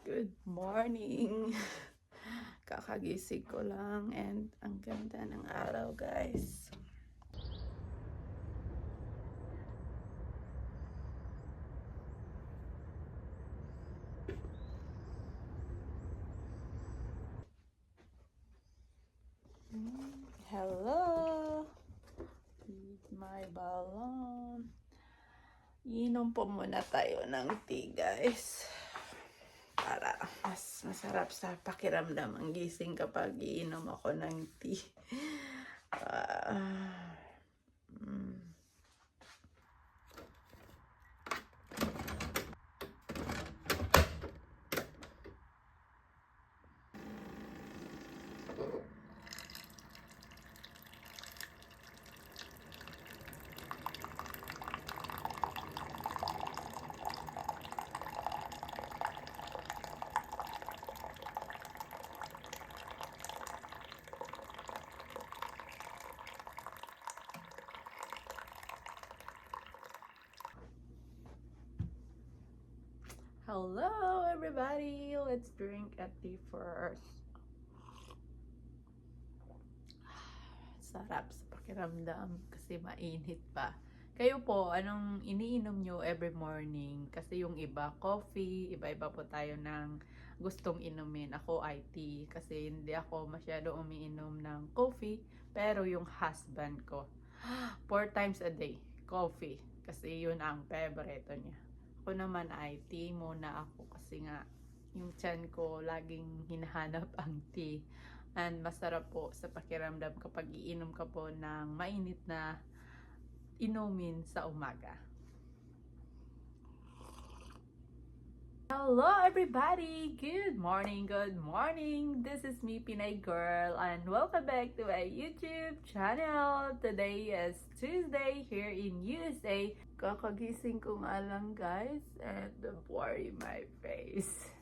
Good morning! Kakagising ko lang and ang ganda ng araw, guys. Hello! With my balloon. Inom po muna tayo ng tea, guys. Para mas masarap sa pakiramdam ang gising kapag iinom ako ng tea. Hello, everybody! Let's drink a tea first. Sarap sa pakiramdam kasi mainit pa. Kayo po, anong iniinom nyo every morning? Kasi yung iba, coffee, iba-iba po tayo ng gustong inumin. Ako ay tea kasi hindi ako masyado umiinom ng coffee. Pero yung husband ko, 4 times a day, coffee. Kasi yun ang favorito niya. Ako naman ay tea muna ako kasi nga yung tiyan ko laging hinahanap ang tea. And masarap po sa pakiramdam kapag iinom ka po ng mainit na inumin sa umaga. Hello everybody! Good morning, good morning! This is me, Pinay Girl, and welcome back to my YouTube channel. Today is Tuesday here in USA. Kakagising ko nga lang, guys, and blurry my face.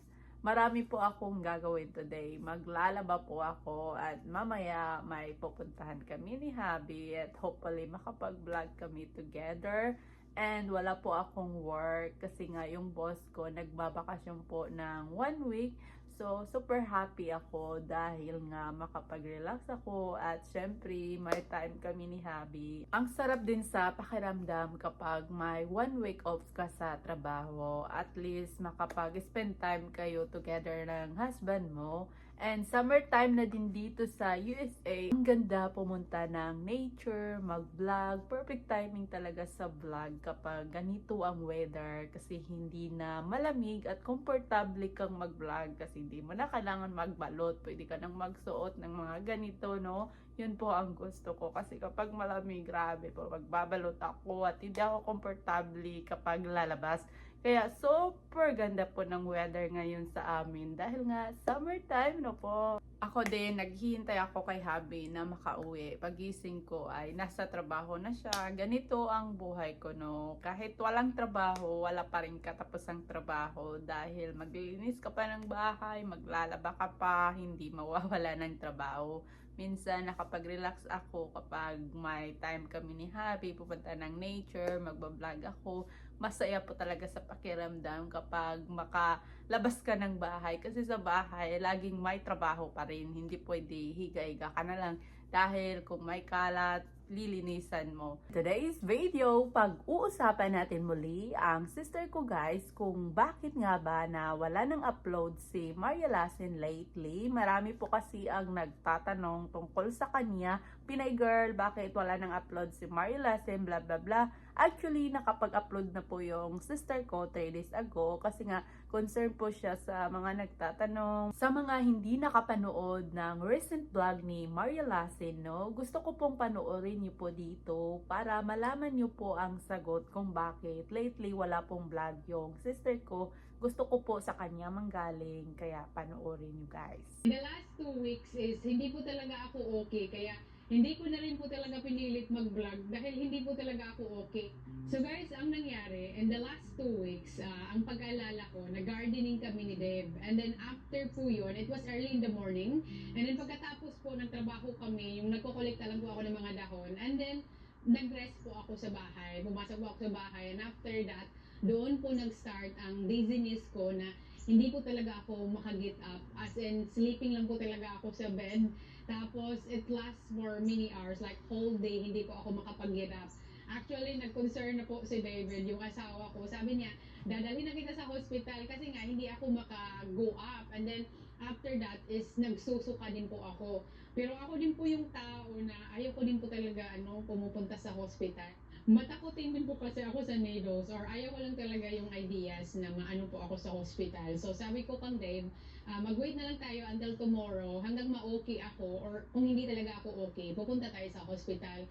Marami po akong gagawin today. Maglalaba po ako at mamaya may pupuntahan kami ni Habi at hopefully makapag-vlog kami together. And wala po akong work kasi nga yung boss ko nagbabakasyon po ng 1 week. So, super happy ako dahil nga makapag-relax ako at syempre may time kami ni Habi. Ang sarap din sa pakiramdam kapag may 1 week off ka sa trabaho. At least makapag-spend time kayo together ng husband mo. And summertime na din dito sa USA. Ang ganda pumunta ng nature, mag-vlog. Perfect timing talaga sa vlog kapag ganito ang weather kasi hindi na malamig at komportable kang mag-vlog kasi hindi mo na kailangan magbalot. Pwede ka nang magsuot ng mga ganito, no? Yun po ang gusto ko kasi kapag malamig, grabe po, magbabalot ako at hindi ako komportable kapag lalabas. Kaya super ganda po ng weather ngayon sa amin dahil nga summertime no po. Ako din, naghihintay ako kay Habi na makauwi. Pagising ko ay nasa trabaho na siya. Ganito ang buhay ko, no. Kahit walang trabaho, wala pa rin katapusang trabaho dahil maglilinis ka pa ng bahay, maglalaba ka pa, hindi mawawala ng trabaho. Minsan nakapag-relax ako kapag may time kami ni Habi, pupunta ng nature, magbablog ako. Masaya po talaga sa pakiramdam kapag makalabas ka ng bahay. Kasi sa bahay, laging may trabaho pa rin. Hindi pwede higa-higa ka na lang dahil kung may kalat, lilinisan mo. Today's video, pag-uusapan natin muli ang sister ko, guys, kung bakit nga ba na wala nang upload si Maria Lassen lately. Marami po kasi ang nagtatanong tungkol sa kanya. Pinay Girl, bakit wala nang upload si Maria Lassen, bla bla bla. Actually, nakapag-upload na po yung sister ko 3 days ago kasi nga concerned po siya sa mga nagtatanong. Sa mga hindi nakapanood ng recent vlog ni Maria Lassen, no, gusto ko pong panoorin niyo po dito para malaman niyo po ang sagot kung bakit lately wala pong vlog yung sister ko. Gusto ko po sa kanya manggaling, kaya panoorin niyo, guys. The last 2 weeks is hindi po talaga ako okay, kaya hindi ko na rin po talaga pinilit mag-vlog dahil hindi po talaga ako okay. So guys, ang nangyari, in the last 2 weeks, ang pag-aalala ko, nag-gardening kami ni Deb. And then after po yun, it was early in the morning. And then pagkatapos po ng trabaho kami, yung nagkokolekta lang po ako ng mga dahon. And then, nag-rest po ako sa bahay. Pumasok po ako sa bahay. And after that, doon po nag-start ang dizziness ko na hindi po talaga ako makaget up. As in, sleeping lang po talaga ako sa bed. Tapos, it lasts for many hours, like whole day, hindi po ako makapag-get up. Actually, nag-concern na po si David, yung asawa ko. Sabi niya, dadalhin na kita sa hospital kasi nga hindi ako maka-go up. And then, after that is nagsusuka din po ako. Pero ako din po yung tao na ayaw ko din po talaga pumupunta sa hospital. Matakotin din po kasi ako sa needles or ayaw ko lang talaga yung ideas na maano po ako sa hospital. So sabi ko kang Dave, mag-wait na lang tayo until tomorrow hanggang ma-okay ako or kung hindi talaga ako okay, pupunta tayo sa hospital.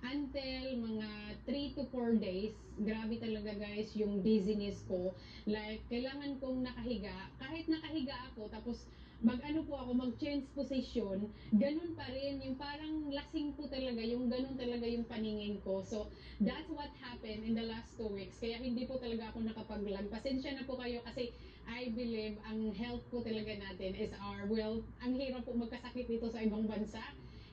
Until mga 3 to 4 days, grabe talaga guys yung dizziness ko. Like, kailangan kong nakahiga. Kahit nakahiga ako, tapos mag-ano po ako, mag-change position, ganun pa rin, yung parang lasing po talaga, yung ganun talaga yung paningin ko. So, that's what happened in the last 2 weeks. Kaya hindi po talaga ako nakapag-vlog. Pasensya na po kayo kasi I believe ang health po talaga natin is our wealth. Ang hirap po magkasakit dito sa ibang bansa.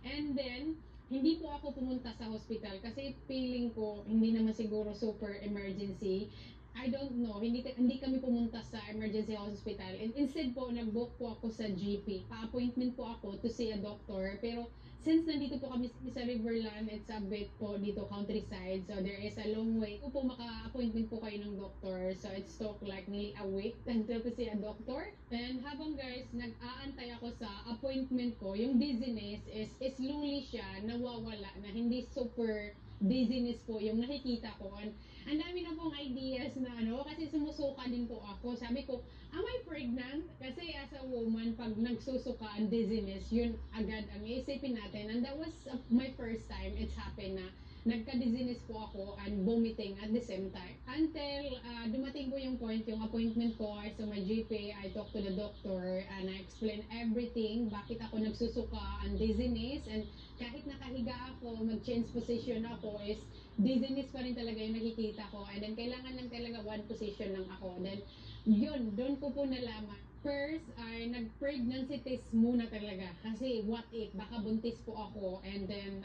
And then, hindi po ako pumunta sa hospital kasi feeling ko hindi naman siguro super emergency. I don't know, hindi kami pumunta sa emergency hospital. And instead po, nag-book po ako sa GP. Pa-appointment po ako to see a doctor. Pero since nandito po kami sa Riverland, it's a bit po dito countryside. So there is a long way. Kung po maka-appointment po kayo ng doctor. So it took like nearly a week until to see a doctor. And habang guys, nag-aantay ako sa appointment ko, yung dizziness is slowly siya nawawala na hindi super dizziness po yung nakikita ko. And ang dami na pong ideas na kasi sumusuka din po ako. Sabi ko, am I pregnant? Kasi as a woman, pag nagsusuka ang dizziness, yun agad ang iisipin natin. And that was my first time it's happened na nagka-dizziness po ako and vomiting at the same time. Until dumating po yung point, yung appointment ko ay sa my GP, I talked to the doctor and I explained everything, bakit ako nagsusuka ang dizziness, and kahit nakahiga ako, mag-change position ako is dizziness pa rin talaga yung nakikita ko. And then, kailangan lang talaga one position lang ako. Then, yun, doon ko po nalaman. First, ay nag-pregnancy test muna talaga. Kasi, what if, baka buntis po ako. And then,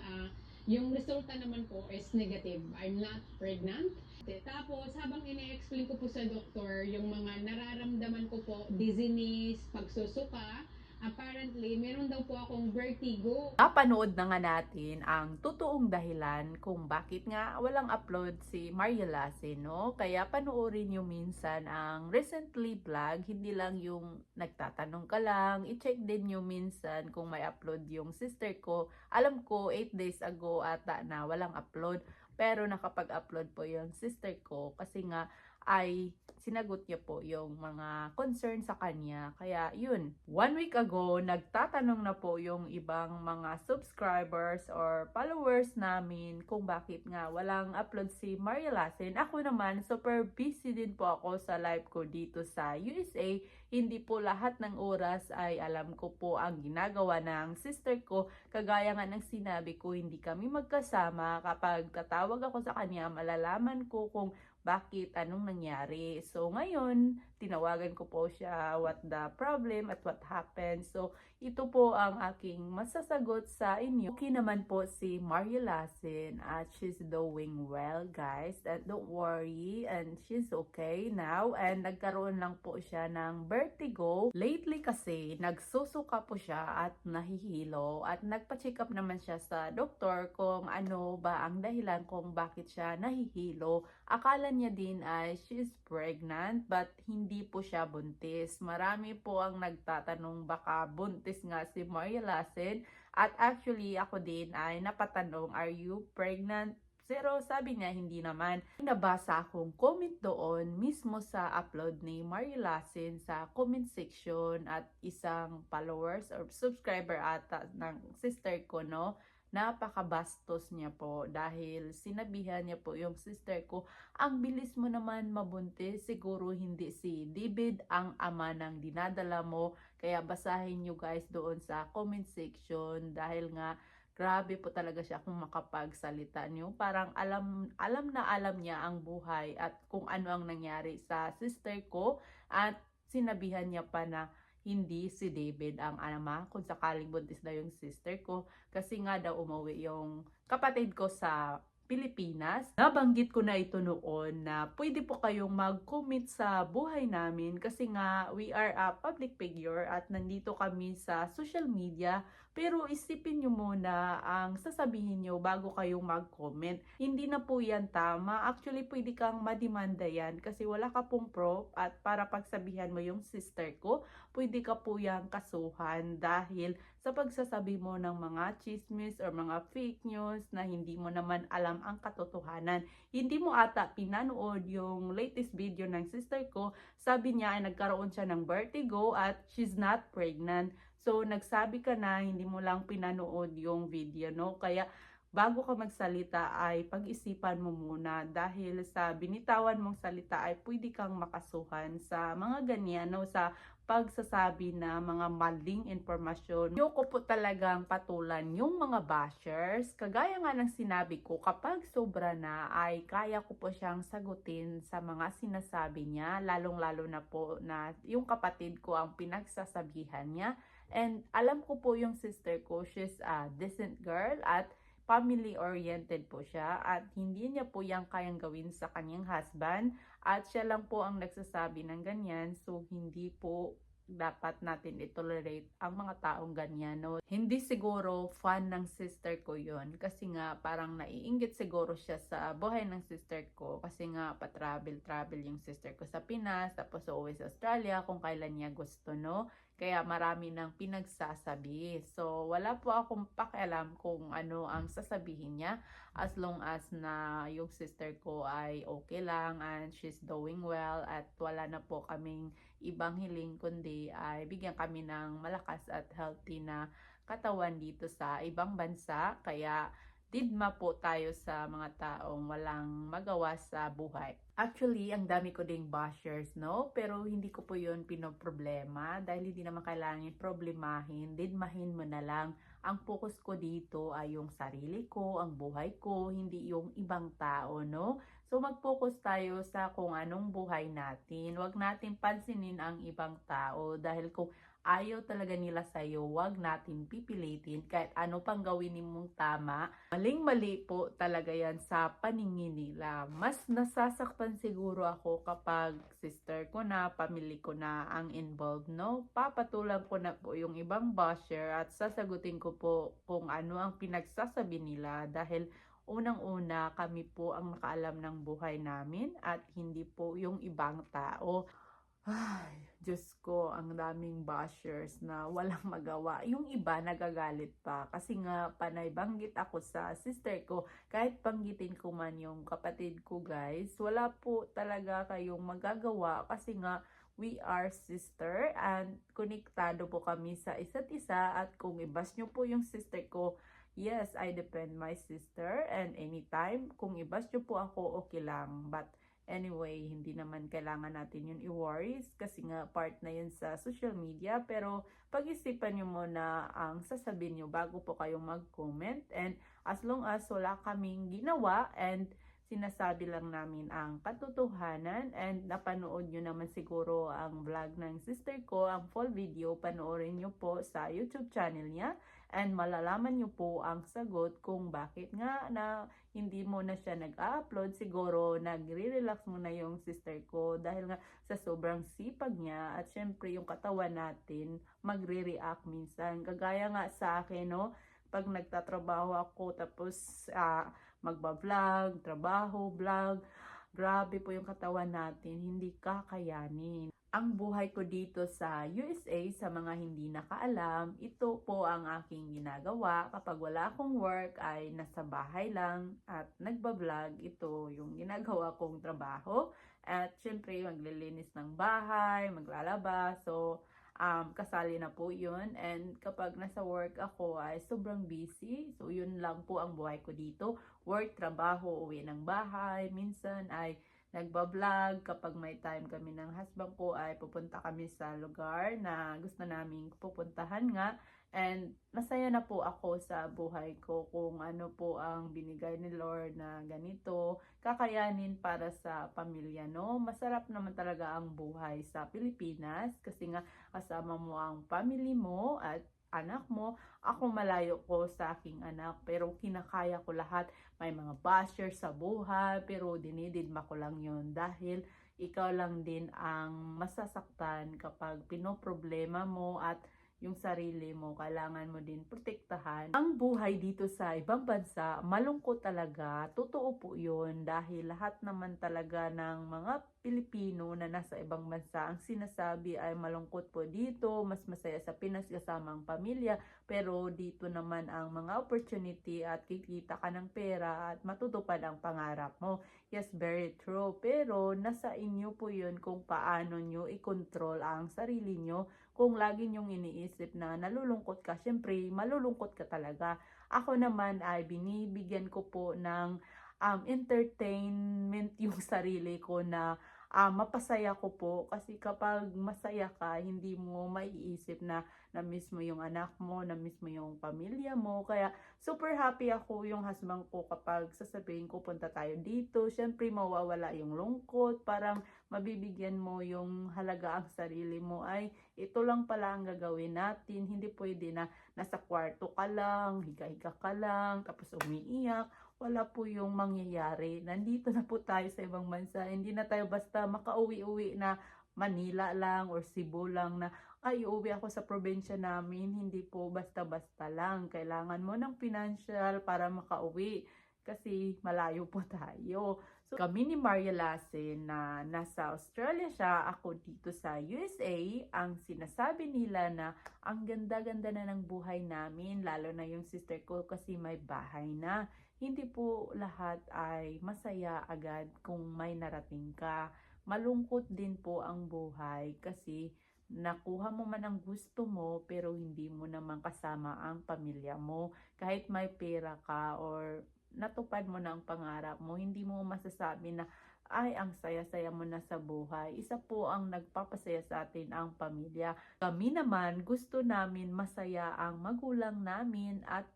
yung resulta naman po is negative. I'm not pregnant. Tapos, habang ine-explain ko po sa doktor, yung mga nararamdaman ko po, dizziness, pagsusuka, apparently, meron daw po akong vertigo. Napanood na nga natin ang totoong dahilan kung bakit nga walang upload si Maria Lassen, no? Kaya panoorin nyo minsan ang recently vlog, hindi lang yung nagtatanong ka lang, i-check din nyo minsan kung may upload yung sister ko. Alam ko, 8 days ago ata na walang upload, pero nakapag-upload po yung sister ko kasi nga ay sinagot niya po yung mga concern sa kanya. Kaya yun, 1 week ago, nagtatanong na po yung ibang mga subscribers or followers namin kung bakit nga walang upload si Maria Lassen. Ako naman, super busy din po ako sa live ko dito sa USA. Hindi po lahat ng oras ay alam ko po ang ginagawa ng sister ko. Kagaya nga ng sinabi ko, hindi kami magkasama. Kapag tatawag ako sa kanya, malalaman ko kung bakit, anong nangyari. So, ngayon, tinawagan ko po siya what the problem at what happened. So, ito po ang aking masasagot sa inyo. Okay naman po si Maria Lassen at she's doing well, guys. And don't worry, and she's okay now. And nagkaroon lang po siya ng vertigo. Lately kasi, nagsusuka po siya at nahihilo. At nagpa-check up naman siya sa doktor kung ano ba ang dahilan kung bakit siya nahihilo. Akala niya din ay she's pregnant but hindi po siya buntis. Marami po ang nagtatanong baka buntis nga si Maria Lassen. At actually ako din ay napatanong, are you pregnant? Pero sabi niya hindi naman. Nabasa akong comment doon mismo sa upload ni Maria Lassen sa comment section at isang followers or subscriber ata ng sister ko, no? Napakabastos niya po dahil sinabihan niya po yung sister ko, ang bilis mo naman mabuntis, siguro hindi si David ang ama ng dinadala mo. Kaya basahin nyo guys doon sa comment section dahil nga grabe po talaga siya kung makapagsalita niyo. Parang alam niya ang buhay at kung ano ang nangyari sa sister ko at sinabihan niya pa na hindi si David ang ama kung sakaling buntis na yung sister ko kasi nga daw umuwi yung kapatid ko sa Pilipinas. Nabanggit ko na ito noon na pwede po kayong mag-comment sa buhay namin kasi nga we are a public figure at nandito kami sa social media. Pero isipin nyo muna ang sasabihin nyo bago kayong mag-comment. Hindi na po yan tama. Actually, pwede kang mademanda yan kasi wala ka pong proof at para pagsabihan mo yung sister ko, pwede ka po yung kasuhan dahil sa pagsasabi mo ng mga chismis or mga fake news na hindi mo naman alam ang katotohanan. Hindi mo ata pinanood yung latest video ng sister ko. Sabi niya ay nagkaroon siya ng vertigo at she's not pregnant. So, nagsabi ka na hindi mo lang pinanood yung video, no? Kaya, bago ka magsalita ay pag-isipan mo muna dahil sa binitawan mong salita ay pwede kang makasuhan sa mga ganyan, no? Sa pagsasabi na mga maling impormasyon. Ayoko po talagang patulan yung mga bashers. Kagaya nga ng sinabi ko, kapag sobra na ay kaya ko po siyang sagutin sa mga sinasabi niya, lalong-lalo na po na yung kapatid ko ang pinagsasabihan niya. And alam ko po yung sister ko, she's a decent girl at family-oriented po siya at hindi niya po yung kayang gawin sa kanyang husband at siya lang po ang nagsasabi ng ganyan, so hindi po dapat natin i-tolerate ang mga taong ganyan, no? Hindi siguro fan ng sister ko yon kasi nga parang naiinggit siguro siya sa buhay ng sister ko kasi nga pa-travel yung sister ko sa Pinas tapos uuwi sa Australia kung kailan niya gusto, no? Kaya marami nang pinagsasabi. So, wala po akong pakialam kung ano ang sasabihin niya as long as na yung sister ko ay okay lang and she's doing well at wala na po kaming ibang hiling kundi ay bigyan kami ng malakas at healthy na katawan dito sa ibang bansa. Kaya digma po tayo sa mga taong walang magawa sa buhay. Actually, ang dami ko ding bashers, no? Pero hindi ko po yun pinoproblema dahil hindi naman kailangan problemahin. Didmahin mo na lang. Ang focus ko dito ay yung sarili ko, ang buhay ko, hindi yung ibang tao, no? So, mag-focus tayo sa kung anong buhay natin. Huwag natin pansinin ang ibang tao dahil kung ayaw talaga nila sa'yo, wag natin pipilitin kahit ano pang gawin mong tama. Maling-mali po talaga yan sa paningin nila. Mas nasasaktan siguro ako kapag sister ko na, family ko na ang involved, no? Papatulan ko na po yung ibang basher at sasagutin ko po kung ano ang pinagsasabi nila dahil unang-una kami po ang nakaalam ng buhay namin at hindi po yung ibang tao. Ay, Diyos ko, ang daming bashers na walang magawa. Yung iba nagagalit pa kasi nga panay banggit ako sa sister ko. Kahit banggitin ko man yung kapatid ko, guys, wala po talaga kayong magagawa kasi nga we are sister and konektado po kami sa isa't isa at kung ibas nyo po yung sister ko, yes, I defend my sister and anytime kung ibas nyo po ako, okay lang. But anyway, hindi naman kailangan natin yun i-worries kasi nga part na yun sa social media. Pero pag-isipan nyo muna ang sasabihin nyo bago po kayong mag-comment. And as long as wala kaming ginawa and sinasabi lang namin ang katotohanan and napanood nyo naman siguro ang vlog ng sister ko, ang full video, panoorin nyo po sa YouTube channel niya and malalaman nyo po ang sagot kung bakit nga na hindi mo na siya nag-upload. Siguro nagre-relax mo na yung sister ko dahil nga sa sobrang sipag niya at syempre yung katawan natin magre-react minsan. Kagaya nga sa akin, no? Pag nagtatrabaho ako tapos magba-vlog, trabaho, vlog, grabe po yung katawan natin, hindi kakayanin. Ang buhay ko dito sa USA, sa mga hindi nakaalam, ito po ang aking ginagawa. Kapag wala akong work ay nasa bahay lang at nagba-vlog. Ito yung ginagawa kong trabaho. At syempre maglilinis ng bahay, maglalaba. So, kasali na po yun. And kapag nasa work ako ay sobrang busy. So, yun lang po ang buhay ko dito. Work, trabaho, uwi ng bahay. Minsan ay nagba-vlog. Kapag may time kami ng husband ko ay pupunta kami sa lugar na gusto naming pupuntahan nga. And masaya na po ako sa buhay ko kung ano po ang binigay ni Lord na ganito kakayanin para sa pamilya, no? Masarap naman talaga ang buhay sa Pilipinas kasi nga kasama mo ang family mo at anak mo. Ako malayo ko sa aking anak, pero kinakaya ko lahat. May mga basher sa buhay, pero dinididma ko lang yun dahil ikaw lang din ang masasaktan kapag pinoproblema mo at yung sarili mo, kailangan mo din protektahan. Ang buhay dito sa ibang bansa, malungkot talaga. Totoo po yun dahil lahat naman talaga ng mga Pilipino na nasa ibang bansa, ang sinasabi ay malungkot po dito, mas masaya sa Pinas kasama ang pamilya, pero dito naman ang mga opportunity at kikita ka ng pera at matutupad ang pangarap mo. Yes, very true. Pero nasa inyo po yun kung paano nyo i-control ang sarili nyo. Kung lagi nyong iniisip na nalulungkot ka, syempre malulungkot ka talaga. Ako naman ay binibigyan ko po ng entertainment yung sarili ko na mapasaya ko po. Kasi kapag masaya ka, hindi mo maiisip na na-miss mo yung anak mo, na-miss mo yung pamilya mo. Kaya super happy ako yung husband ko kapag sasabihin ko punta tayo dito. Syempre mawawala yung lungkot, parang mabibigyan mo yung halaga ang sarili mo. Ay, ito lang pala ang gagawin natin. Hindi pwede na nasa kwarto ka lang, higa-higa ka lang, tapos umiiyak. Wala po yung mangyayari. Nandito na po tayo sa ibang bansa. Hindi na tayo basta makauwi-uwi na Manila lang or Cebu lang na ay uuwi ako sa probinsya namin. Hindi po basta-basta lang. Kailangan mo ng financial para makauwi kasi malayo po tayo. So, kami ni Maria Lassen na nasa Australia siya, ako dito sa USA, ang sinasabi nila na ang ganda-ganda na ng buhay namin, lalo na yung sister ko kasi may bahay na. Hindi po lahat ay masaya agad kung may narating ka. Malungkot din po ang buhay kasi nakuha mo man ang gusto mo pero hindi mo naman kasama ang pamilya mo. Kahit may pera ka or natupad mo na ang pangarap mo, hindi mo masasabi na ay ang saya-saya mo na sa buhay. Isa po ang nagpapasaya sa atin ang pamilya. Kami naman gusto namin masaya ang magulang namin at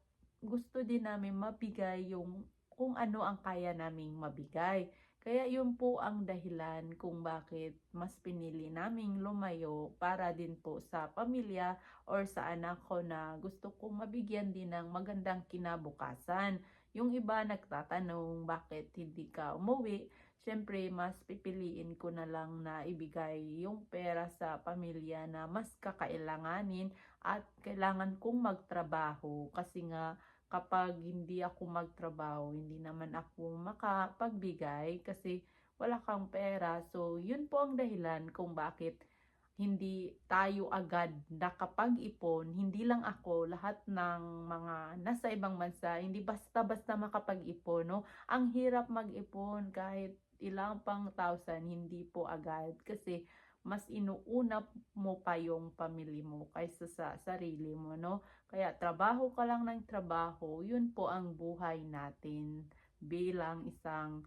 gusto din namin mabigay yung kung ano ang kaya naming mabigay. Kaya yun po ang dahilan kung bakit mas pinili naming lumayo para din po sa pamilya or sa anak ko na gusto kong mabigyan din ng magandang kinabukasan. Yung iba nagtatanong bakit hindi ka umuwi. Siyempre, mas pipiliin ko na lang na ibigay yung pera sa pamilya na mas kakailanganin at kailangan kong magtrabaho kasi nga kapag hindi ako magtrabaho, hindi naman ako makapagbigay kasi wala kang pera. So, yun po ang dahilan kung bakit hindi tayo agad nakapag-ipon. Hindi lang ako, lahat ng mga nasa ibang bansa, hindi basta-basta makapag-ipon, no? Ang hirap mag-ipon kahit ilang pang thousand, hindi po agad kasi mas inuuna mo pa yung pamilya mo kaysa sa sarili mo, no? Kaya trabaho ka lang ng trabaho, yun po ang buhay natin bilang isang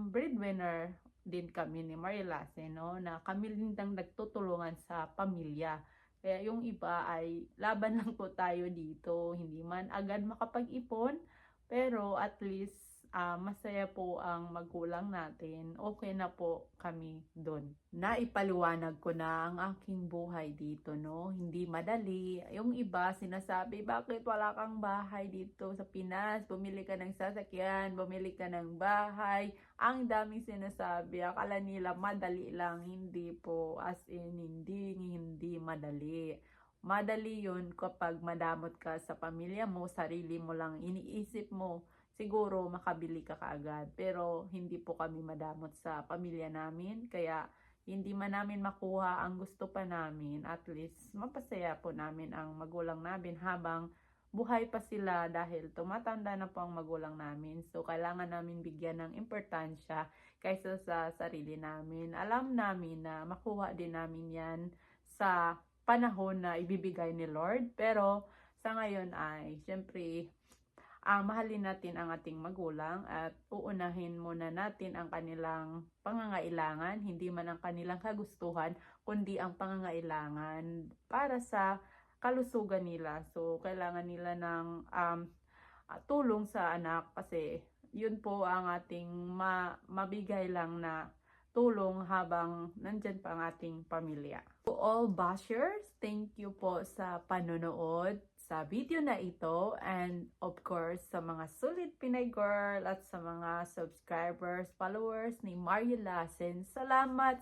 breadwinner din kami ni Marilace, no? Na kami din ang nagtutulungan sa pamilya. Kaya yung iba ay laban lang po tayo dito, hindi man agad makapag-ipon, pero at least masaya po ang magulang natin, okay na po kami doon. Naipaliwanag ko na ang aking buhay dito, no? Hindi madali. Yung iba sinasabi, bakit wala kang bahay dito sa Pinas? Bumili ka ng sasakyan, bumili ka ng bahay. Ang daming sinasabi, akala nila madali lang. Hindi po, as in, hindi madali. Madali yun kapag madamot ka sa pamilya mo, sarili mo lang iniisip mo, siguro makabili ka kaagad. Pero hindi po kami madamot sa pamilya namin, kaya hindi man namin makuha ang gusto pa namin, at least mapasaya po namin ang magulang namin habang buhay pa sila dahil tumatanda na po ang magulang namin. So, kailangan namin bigyan ng importansya kaysa sa sarili namin. Alam namin na makuha din namin yan sa panahon na ibibigay ni Lord. Pero sa ngayon ay, syempre, mahalin natin ang ating magulang at uunahin muna natin ang kanilang pangangailangan, hindi man ang kanilang kagustuhan, kundi ang pangangailangan para sa kalusugan nila. So, kailangan nila ng tulong sa anak kasi yun po ang ating mabigay lang na tulong habang nandyan pa ang ating pamilya. To all bashers, thank you po sa panonood sa video na ito, and of course sa mga sulit Pinay Girl at sa mga subscribers, followers ni Mario Lassen. Salamat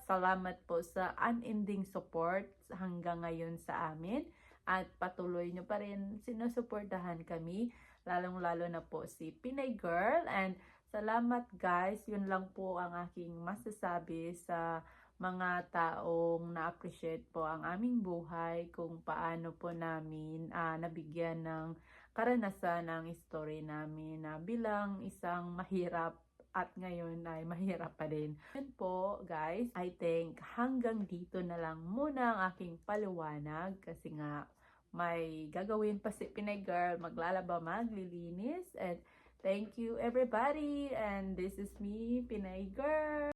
po sa unending support hanggang ngayon sa amin, at patuloy nyo pa rin sinusuportahan kami, lalong-lalo na po si Pinay Girl. And salamat guys, yun lang po ang aking masasabi sa mga taong na-appreciate po ang aming buhay, kung paano po namin nabigyan ng karanasan ng story namin na bilang isang mahirap at ngayon ay mahirap pa din. Yun po guys, I think hanggang dito na lang muna ang aking paliwanag, kasi nga may gagawin pa si Pinay Girl, maglalaba, maglilinis, and thank you everybody, and this is me, Pinay Girl.